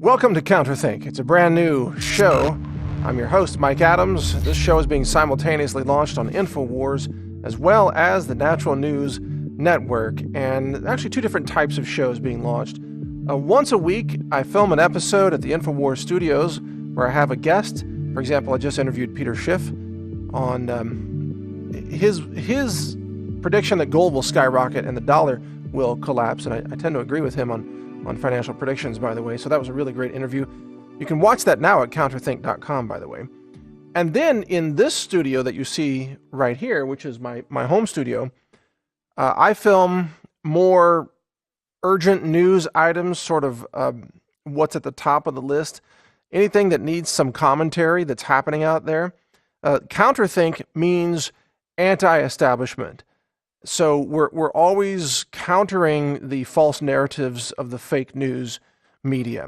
Welcome to Counterthink. It's a brand new show. I'm your host, Mike Adams. This show is being simultaneously launched on InfoWars as well as the Natural News Network, and actually two different types of shows being launched. Once a week, I film an episode at the InfoWars studios where I have a guest. For example, I just interviewed Peter Schiff on his prediction that gold will skyrocket and the dollar will collapse, and I tend to agree with him on financial predictions, by the way. So that was a really great interview. You can watch that now at Counterthink.com, by the way. And then in this studio that you see right here, which is my home studio, I film more urgent news items, sort of what's at the top of the list. Anything that needs some commentary that's happening out there. Counterthink means anti-establishment. So we're always countering the false narratives of the fake news media.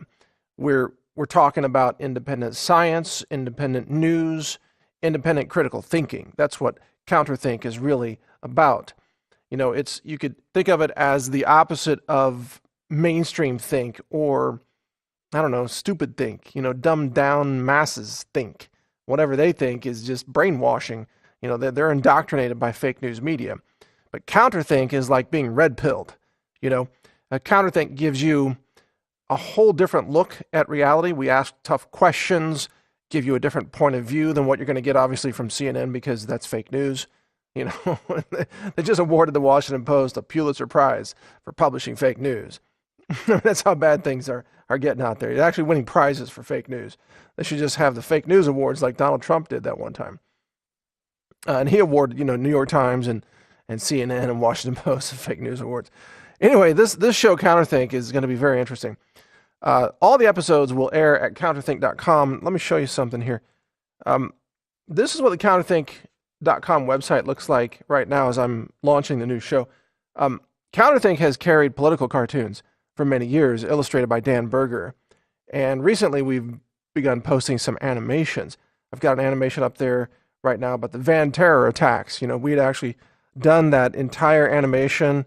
We're talking about independent science, independent news, independent critical thinking. That's what Counterthink is really about. You know, you could think of it as the opposite of mainstream think, or I don't know, stupid think. You know, dumbed down masses think. Whatever they think is just brainwashing. You know, they're indoctrinated by fake news media. But Counterthink is like being red-pilled. You know, Counterthink gives you a whole different look at reality. We ask tough questions, give you a different point of view than what you're going to get, obviously, from CNN, because that's fake news. You know, they just awarded the Washington Post a Pulitzer Prize for publishing fake news. That's how bad things are getting out there. You're actually winning prizes for fake news. They should just have the fake news awards like Donald Trump did that one time. And he awarded, New York Times and CNN and Washington Post fake news awards. Anyway, this show, Counterthink, is going to be very interesting. All the episodes will air at counterthink.com. Let me show you something here. This is what the counterthink.com website looks like right now as I'm launching the new show. Counterthink has carried political cartoons for many years, illustrated by Dan Berger. And recently we've begun posting some animations. I've got an animation up there right now about the van terror attacks. You know, we'd actually done that entire animation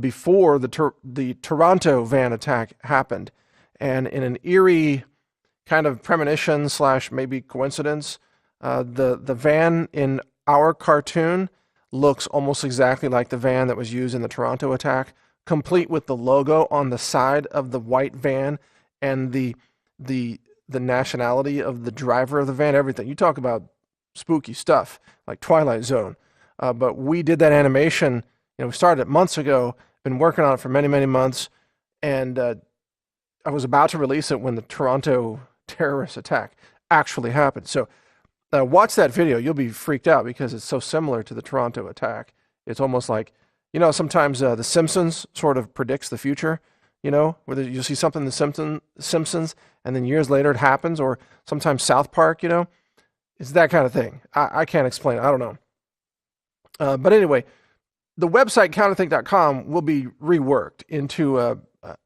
before the Toronto van attack happened. And in an eerie kind of premonition / maybe coincidence, the van in our cartoon looks almost exactly like the van that was used in the Toronto attack, complete with the logo on the side of the white van and the nationality of the driver of the van, everything. You talk about spooky stuff like Twilight Zone. But we did that animation, we started it months ago, been working on it for many, many months, and I was about to release it when the Toronto terrorist attack actually happened. So watch that video. You'll be freaked out because it's so similar to the Toronto attack. It's almost like, sometimes The Simpsons sort of predicts the future, where you see something in The Simpsons, and then years later it happens, or sometimes South Park, it's that kind of thing. I can't explain it. I don't know. But anyway, the website counterthink.com will be reworked into a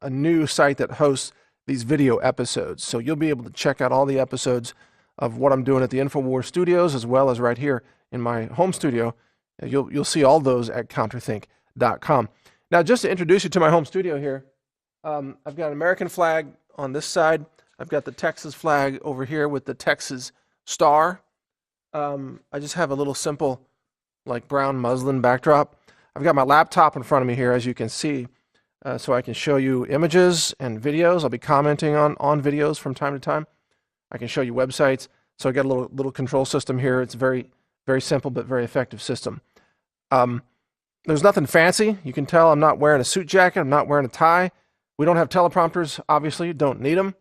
new site that hosts these video episodes. So you'll be able to check out all the episodes of what I'm doing at the InfoWars studios, as well as right here in my home studio. You'll see all those at counterthink.com. Now, just to introduce you to my home studio here, I've got an American flag on this side. I've got the Texas flag over here with the Texas star. I just have a little simple like brown muslin backdrop. I've got my laptop in front of me here, as you can see, so I can show you images and videos. I'll be commenting on videos from time to time. I can show you websites. So I got a little control system here. It's very, very simple but very effective system. There's nothing fancy. You can tell I'm not wearing a suit jacket. I'm not wearing a tie. We don't have teleprompters, obviously. Don't need them.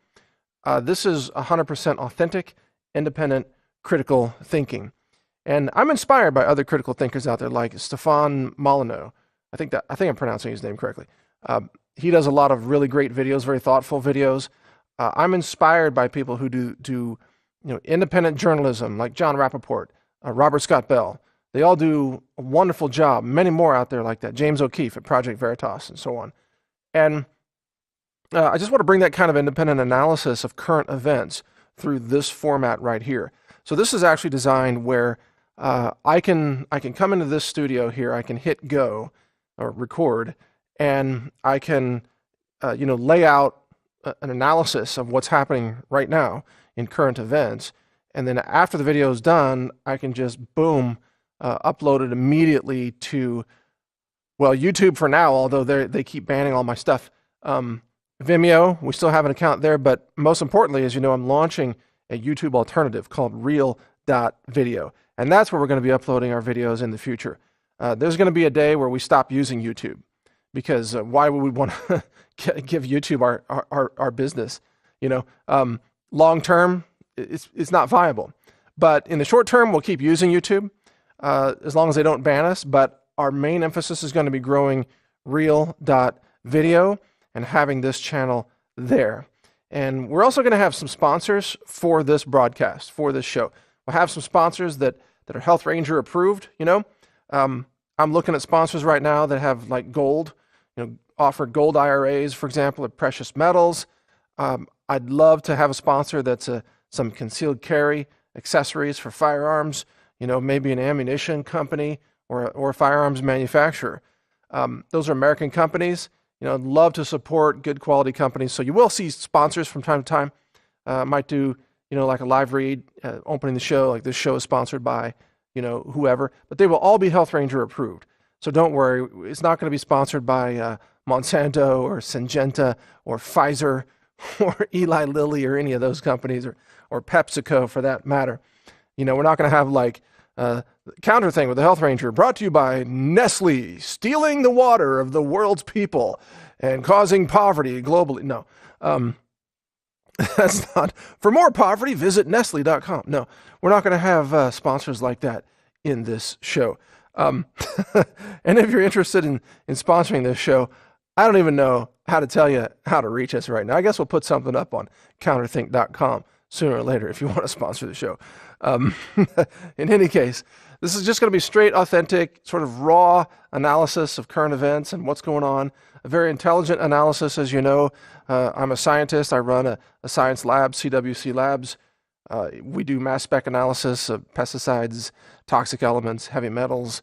This is 100% authentic, independent, critical thinking. And I'm inspired by other critical thinkers out there like Stefan Molyneux. I think I'm pronouncing his name correctly. He does a lot of really great videos, very thoughtful videos. I'm inspired by people who do independent journalism like John Rappaport, Robert Scott Bell. They all do a wonderful job. Many more out there like that. James O'Keefe at Project Veritas and so on. And I just want to bring that kind of independent analysis of current events through this format right here. So this is actually designed where I can come into this studio here, I can hit go or record, and I can lay out an analysis of what's happening right now in current events. And then after the video is done, I can just, boom, upload it immediately to, well, YouTube for now, although they keep banning all my stuff. Vimeo, we still have an account there, but most importantly, as you know, I'm launching a YouTube alternative called Real.video. And that's where we're going to be uploading our videos in the future. There's going to be a day where we stop using YouTube, because why would we want to give YouTube our business? You know, long term, it's not viable. But in the short term, we'll keep using YouTube as long as they don't ban us. But our main emphasis is going to be growing Real.video and having this channel there. And we're also going to have some sponsors for this broadcast, for this show. We'll have some sponsors that are Health Ranger approved. You know, I'm looking at sponsors right now that have like gold, you know, offer gold IRAs, for example, of precious metals. I'd love to have a sponsor that's some concealed carry accessories for firearms, you know, maybe an ammunition company or a firearms manufacturer. Those are American companies. You know, I'd love to support good quality companies. So you will see sponsors from time to time. Might do, you know, like a live read, opening the show, like this show is sponsored by, you know, whoever. But they will all be Health Ranger approved. So don't worry. It's not going to be sponsored by Monsanto or Syngenta or Pfizer or Eli Lilly or any of those companies, or PepsiCo for that matter. You know, we're not going to have like Counterthink with the Health Ranger, brought to you by Nestle, stealing the water of the world's people and causing poverty globally. No, that's not. For more poverty, visit Nestle.com. No, we're not going to have sponsors like that in this show. And if you're interested in sponsoring this show, I don't even know how to tell you how to reach us right now. I guess we'll put something up on counterthink.com sooner or later if you want to sponsor the show. In any case, this is just going to be straight, authentic, sort of raw analysis of current events and what's going on. A very intelligent analysis, as you know. I'm a scientist. I run a science lab, CWC Labs. We do mass spec analysis of pesticides, toxic elements, heavy metals,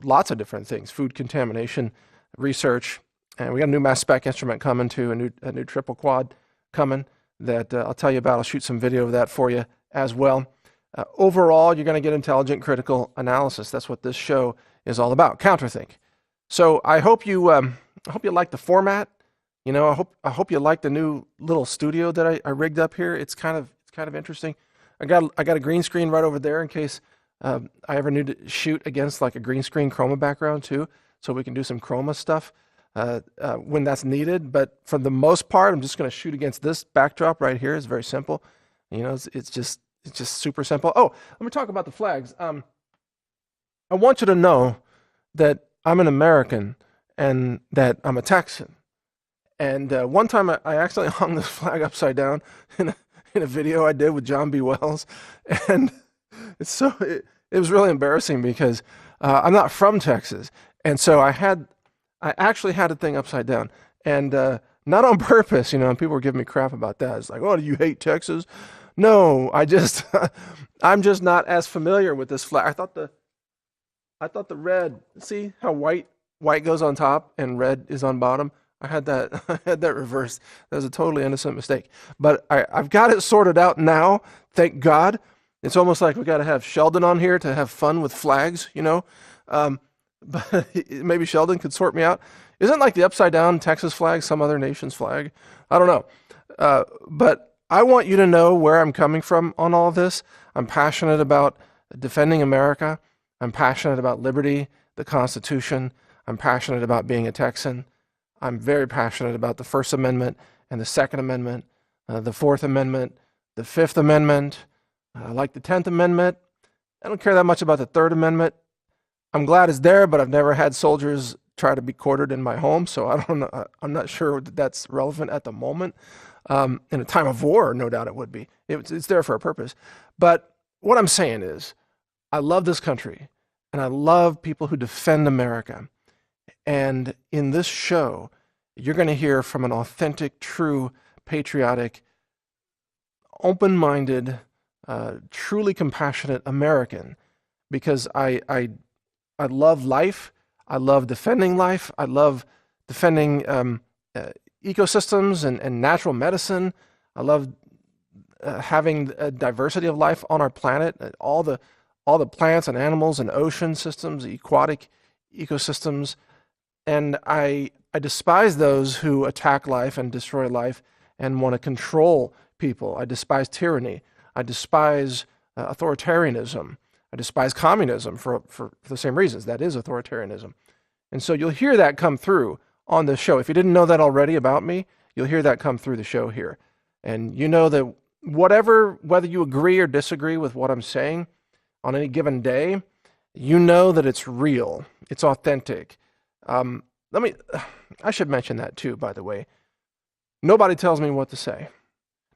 lots of different things, food contamination research. And we got a new mass spec instrument coming too, a new triple quad coming that I'll tell you about. I'll shoot some video of that for you as well. Overall, you're going to get intelligent, critical analysis. That's what this show is all about, Counterthink. So I hope you like the format. You know, I hope you like the new little studio that I rigged up here. It's kind of interesting. I got a green screen right over there in case I ever need to shoot against like a green screen chroma background too, so we can do some chroma stuff when that's needed. But for the most part, I'm just going to shoot against this backdrop right here. It's very simple. You know, it's just super simple. Oh, let me talk about the flags. I want you to know that I'm an American and that I'm a Texan. And one time I accidentally hung this flag upside down in a video I did with John B. Wells, and it was really embarrassing because I'm not from Texas, and so I actually had the thing upside down, and not on purpose, you know. And people were giving me crap about that. It's like, oh, do you hate Texas? No, I'm just not as familiar with this flag. I thought the red. See how white goes on top and red is on bottom. I had that reversed. That was a totally innocent mistake. But I've got it sorted out now, thank God. It's almost like we got to have Sheldon on here to have fun with flags, you know. But maybe Sheldon could sort me out. Isn't like the upside down Texas flag some other nation's flag? I don't know. But I want you to know where I'm coming from on all of this. I'm passionate about defending America. I'm passionate about liberty, the Constitution. I'm passionate about being a Texan. I'm very passionate about the First Amendment and the Second Amendment, the Fourth Amendment, the Fifth Amendment. I like the 10th Amendment. I don't care that much about the Third Amendment. I'm glad it's there, but I've never had soldiers try to be quartered in my home, so I don't know. I'm not sure that that's relevant at the moment. In a time of war, no doubt it would be. It's there for a purpose. But what I'm saying is, I love this country, and I love people who defend America. And in this show, you're going to hear from an authentic, true, patriotic, open-minded, truly compassionate American, because I love life. I love defending life. I love defending ecosystems and natural medicine. I love having a diversity of life on our planet, all the plants and animals and ocean systems, aquatic ecosystems. And I despise those who attack life and destroy life and want to control people. I despise tyranny. I despise authoritarianism. I despise communism for the same reasons. That is authoritarianism. And so you'll hear that come through on this show. If you didn't know that already about me, you'll hear that come through the show here. And you know that whether you agree or disagree with what I'm saying on any given day, you know that it's real. It's authentic. I should mention that too, by the way. Nobody tells me what to say.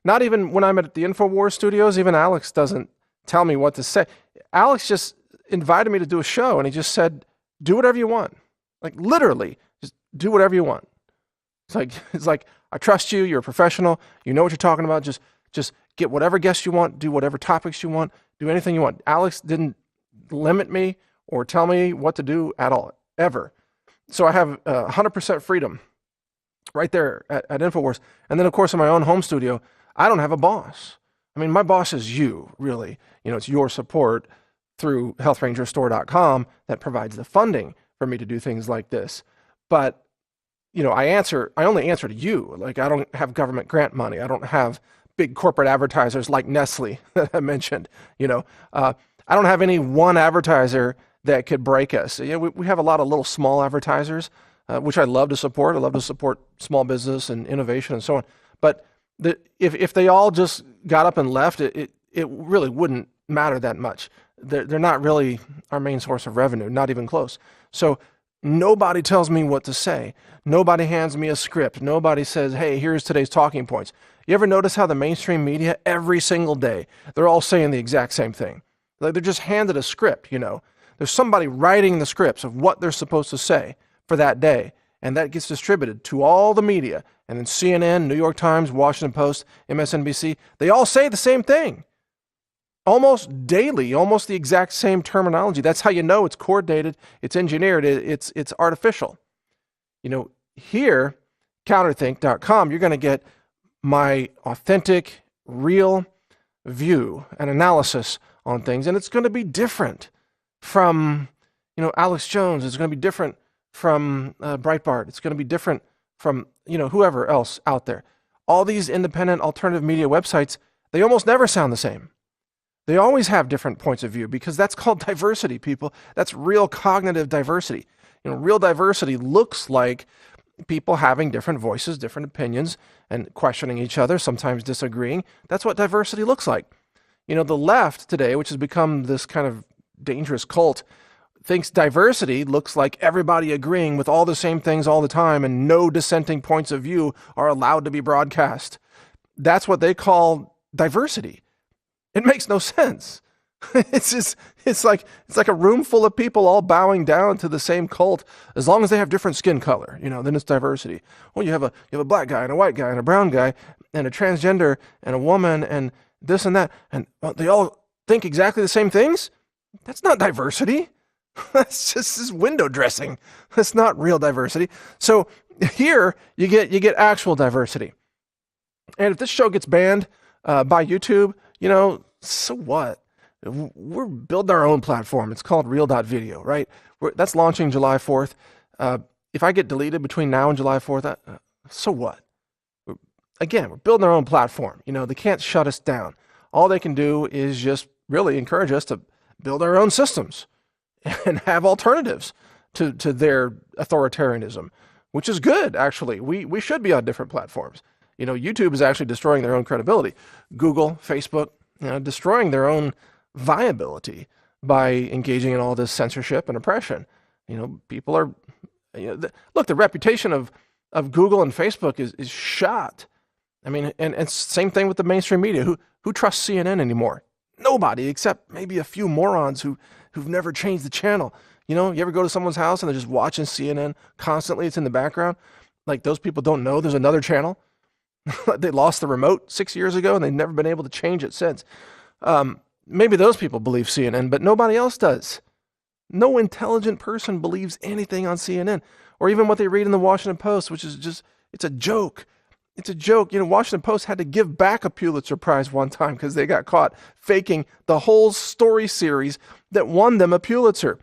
Not even when I'm at the InfoWars studios, even Alex doesn't tell me what to say. Alex just invited me to do a show, and he just said, do whatever you want. Like, literally, just do whatever you want. It's like, I trust you, you're a professional, you know what you're talking about, just get whatever guests you want, do whatever topics you want, do anything you want. Alex didn't limit me or tell me what to do at all, ever. So I have 100% freedom right there at InfoWars. And then, of course, in my own home studio, I don't have a boss. I mean, my boss is you, really. You know, it's your support through healthrangerstore.com that provides the funding for me to do things like this. But, you know, I only answer to you. Like, I don't have government grant money. I don't have big corporate advertisers like Nestle that I mentioned. You know, I don't have any one advertiser that could break us. You know, we have a lot of little small advertisers, which I love to support. I love to support small business and innovation and so on. But if they all just got up and left, it really wouldn't matter that much. They're not really our main source of revenue, not even close. So nobody tells me what to say. Nobody hands me a script. Nobody says, hey, here's today's talking points. You ever notice how the mainstream media, every single day, they're all saying the exact same thing? Like, they're just handed a script, you know. There's somebody writing the scripts of what they're supposed to say for that day, and that gets distributed to all the media. And then CNN, New York Times, Washington Post, MSNBC, they all say the same thing. Almost daily, almost the exact same terminology. That's how you know it's coordinated, it's engineered, it's artificial. You know, here, counterthink.com, you're going to get my authentic, real view and analysis on things, and it's going to be different from, you know, Alex Jones. It's going to be different from Breitbart. It's going to be different from, you know, whoever else out there. All these independent alternative media websites, they almost never sound the same. They always have different points of view because that's called diversity, people. That's real cognitive diversity. You know, real diversity looks like people having different voices, different opinions, and questioning each other, sometimes disagreeing. That's what diversity looks like. You know, the left today, which has become this kind of dangerous cult, thinks diversity looks like everybody agreeing with all the same things all the time and no dissenting points of view are allowed to be broadcast. That's what they call diversity. It makes no sense. It's like a room full of people all bowing down to the same cult. As long as they have different skin color, you know, then it's diversity. Well, you have a black guy and a white guy and a brown guy and a transgender and a woman and this and that, and they all think exactly the same things. That's not diversity. That's just this window dressing. That's not real diversity. So here you get actual diversity. And if this show gets banned by YouTube, you know, so what? We're building our own platform. It's called Real.video, right? That's launching July 4th. If I get deleted between now and July 4th, so what? Again, we're building our own platform. You know, they can't shut us down. All they can do is just really encourage us to build our own systems and have alternatives to their authoritarianism, which is good, actually. We should be on different platforms. You know, YouTube is actually destroying their own credibility. Google, Facebook, you know, destroying their own viability by engaging in all this censorship and oppression. You know, people are, you know, look, the reputation of Google and Facebook is shot. I mean, and same thing with the mainstream media. Who trusts CNN anymore? Nobody, except maybe a few morons who've never changed the channel. You know, you ever go to someone's house and they're just watching CNN constantly? It's in the background. Like, those people don't know there's another channel. They lost the remote 6 years ago and they've never been able to change it since. Maybe those people believe CNN, but nobody else does. No intelligent person believes anything on CNN or even what they read in the Washington Post, which is just, It's a joke. It's a joke. Washington Post had to give back a Pulitzer Prize one time because they got caught faking the whole story series that won them a Pulitzer.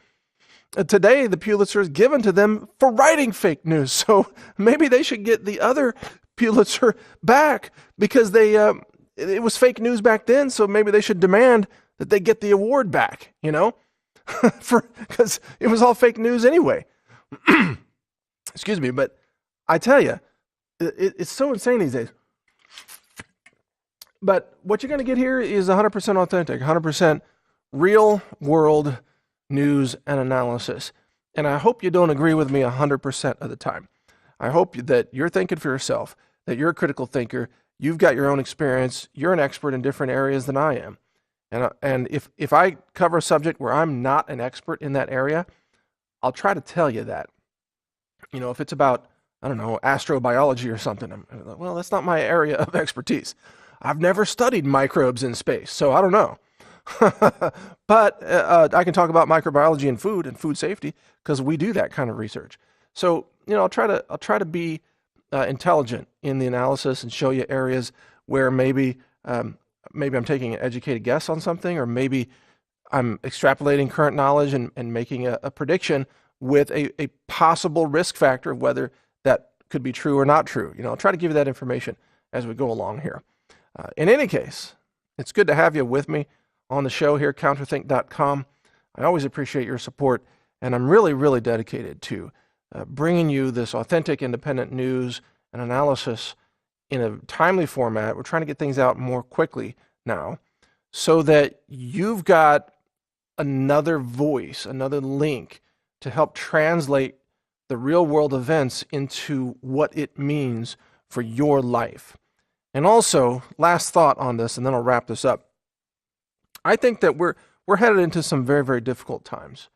Today, the Pulitzer is given to them for writing fake news. So maybe they should get the other Pulitzer back because it was fake news back then. So maybe they should demand that they get the award back, because it was all fake news anyway. Excuse me, but I tell you, it's so insane these days. But what you're going to get here is 100% authentic, 100% real world news and analysis. And I hope you don't agree with me 100% of the time. I hope that you're thinking for yourself, that you're a critical thinker, you've got your own experience, you're an expert in different areas than I am. And if I cover a subject where I'm not an expert in that area, I'll try to tell you that. If it's about, I don't know, astrobiology or something, I'm like, well, that's not my area of expertise. I've never studied microbes in space, so I don't know. But I can talk about microbiology and food safety because we do that kind of research. So I'll try to be intelligent in the analysis and show you areas where maybe I'm taking an educated guess on something, or maybe I'm extrapolating current knowledge and making a prediction with a possible risk factor of whether that could be true or not true. I'll try to give you that information as we go along here. In any case, it's good to have you with me on the show here, counterthink.com. I always appreciate your support, and I'm really, really dedicated to bringing you this authentic, independent news and analysis in a timely format. We're trying to get things out more quickly now so that you've got another voice, another link to help translate the real world events into what it means for your life. And also, last thought on this, and then I'll wrap this up. I think that we're headed into some very, very difficult times.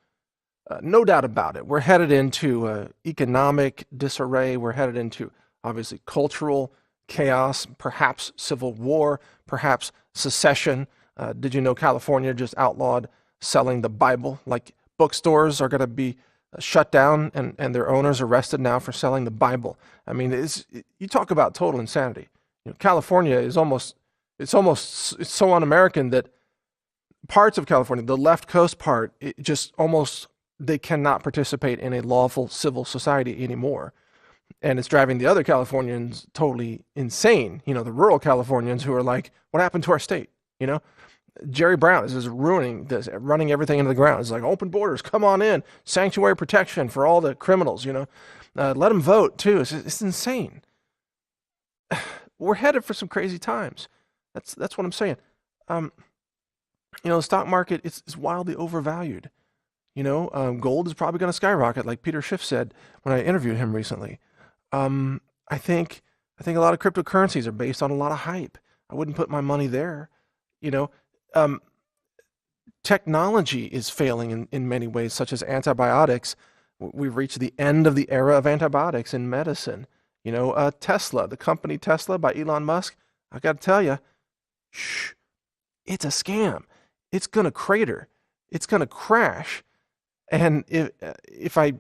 No doubt about it. We're headed into economic disarray. We're headed into, obviously, cultural chaos, perhaps civil war, perhaps secession. Did you know California just outlawed selling the Bible? Like, bookstores are going to be shut down and their owners arrested now for selling the Bible. I mean, you talk about total insanity. California is it's so un-American that parts of California, the left coast part, they cannot participate in a lawful civil society anymore. And it's driving the other Californians totally insane. The rural Californians who are like, what happened to our state? Jerry Brown is just ruining this, running everything into the ground. It's like, open borders, come on in, sanctuary protection for all the criminals, let them vote too. It's insane. We're headed for some crazy times. That's what I'm saying. The stock market is wildly overvalued. Gold is probably going to skyrocket, like Peter Schiff said when I interviewed him recently. I think a lot of cryptocurrencies are based on a lot of hype. I wouldn't put my money there. Technology is failing in many ways, such as antibiotics. We've reached the end of the era of antibiotics in medicine. Tesla, the company Tesla by Elon Musk, I got to tell you, it's a scam. It's going to crater. It's going to crash. And if I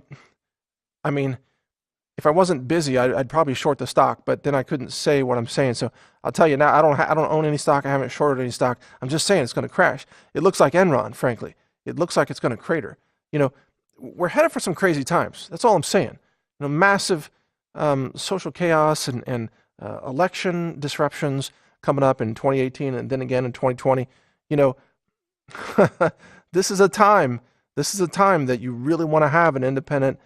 wasn't busy, I'd probably short the stock, but then I couldn't say what I'm saying. So I'll tell you now, I don't own any stock. I haven't shorted any stock. I'm just saying it's going to crash. It looks like Enron, frankly. It looks like it's going to crater. We're headed for some crazy times. That's all I'm saying. Massive social chaos and election disruptions coming up in 2018 and then again in 2020. This is a time that you really want to have an independent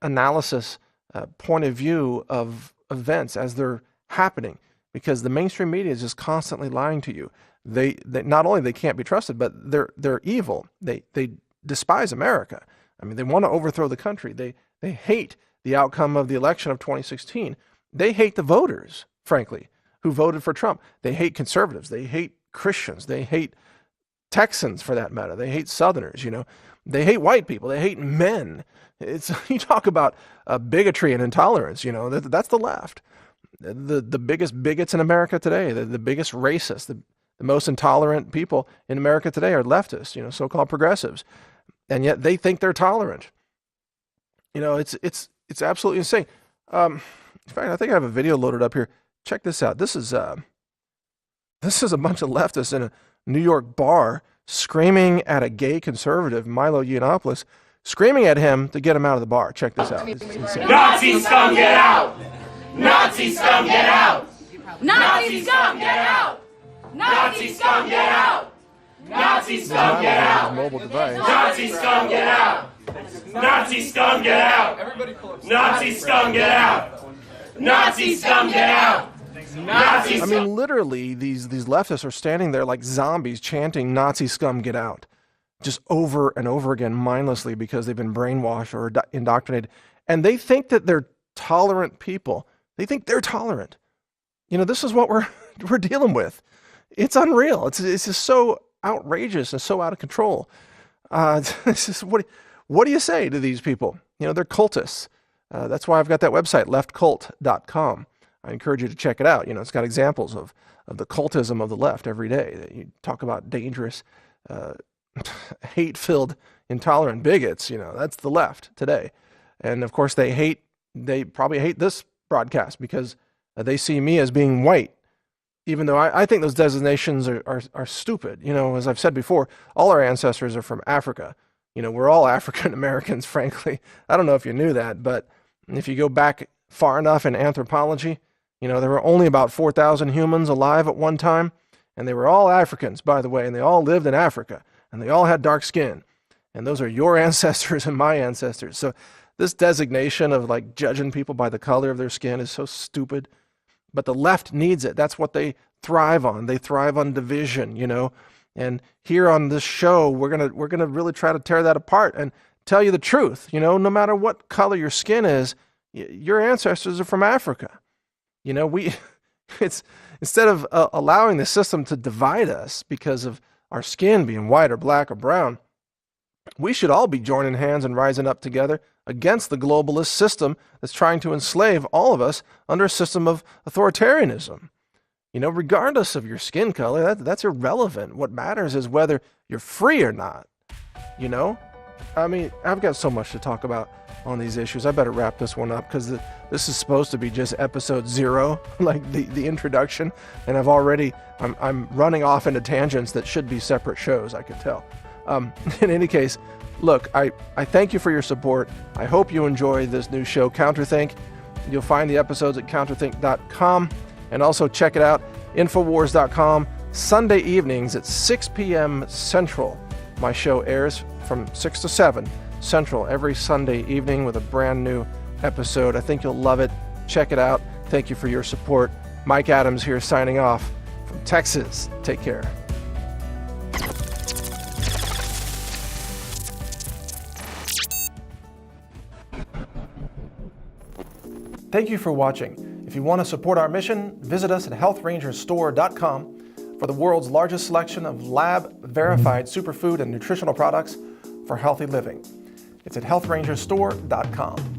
analysis point of view of events as they're happening, because the mainstream media is just constantly lying to you. They not only they can't be trusted, but they're evil. They despise America. I mean, they want to overthrow the country. They hate the outcome of the election of 2016. They hate the voters, frankly, who voted for Trump. They hate conservatives. They hate Christians. They hate Texans, for that matter. They hate Southerners. They hate white people. They hate men. You talk about bigotry and intolerance. That's the left. The biggest bigots in America today, the biggest racists, the most intolerant people in America today are leftists. So-called progressives, and yet they think they're tolerant. It's absolutely insane. In fact, I think I have a video loaded up here. Check this out. This is a bunch of leftists in a New York bar screaming at a gay conservative, Milo Yiannopoulos, screaming at him to get him out of the bar. Check this out. This is insane. Nazi scum, get out! Nazi scum, get out! Nazi scum, get out! Nazi scum, get out! Nazi scum, get out! Mobile device. Nazi scum, get out! Nazi scum, get out! Nazi scum, get out! Nazi scum, get out! Nazi I mean, literally, these leftists are standing there like zombies chanting "Nazi scum, get out," just over and over again, mindlessly, because they've been brainwashed or indoctrinated, and they think that they're tolerant people. They think they're tolerant. You know, this is what we're dealing with. It's unreal. It's just so outrageous and so out of control. This is what do you say to these people? You know, they're cultists. That's why I've got that website, leftcult.com. I encourage you to check it out. You know, it's got examples of the cultism of the left every day. You talk about dangerous, hate-filled, intolerant bigots. You know, that's the left today. And of course, they probably hate this broadcast because they see me as being white, even though I think those designations are stupid. You know, as I've said before, all our ancestors are from Africa. You know, we're all African Americans, frankly. I don't know if you knew that, but if you go back far enough in anthropology, you know, there were only about 4,000 humans alive at one time, and they were all Africans, by the way, and they all lived in Africa, and they all had dark skin. And those are your ancestors and my ancestors. So this designation of like judging people by the color of their skin is so stupid. But the left needs it. That's what they thrive on. They thrive on division, you know. And here on this show, we're gonna really try to tear that apart and tell you the truth. You know, no matter what color your skin is, your ancestors are from Africa. You know, it's instead of allowing the system to divide us because of our skin being white or black or brown, we should all be joining hands and rising up together against the globalist system that's trying to enslave all of us under a system of authoritarianism. You know, regardless of your skin color, that's irrelevant. What matters is whether you're free or not. You know? I mean, I've got so much to talk about on these issues. I better wrap this one up because this is supposed to be just episode 0, like the introduction, and I'm running off into tangents that should be separate shows, I can tell. In any case, look, I thank you for your support. I hope you enjoy this new show, Counterthink. You'll find the episodes at counterthink.com, and also check it out, Infowars.com, Sunday evenings at 6 p.m. Central. My show airs from 6 to 7 Central every Sunday evening with a brand new episode. I think you'll love it. Check it out. Thank you for your support. Mike Adams here signing off from Texas. Take care. Thank you for watching. If you want to support our mission, visit us at healthrangerstore.com for the world's largest selection of lab-verified superfood and nutritional products for healthy living. It's at healthrangerstore.com.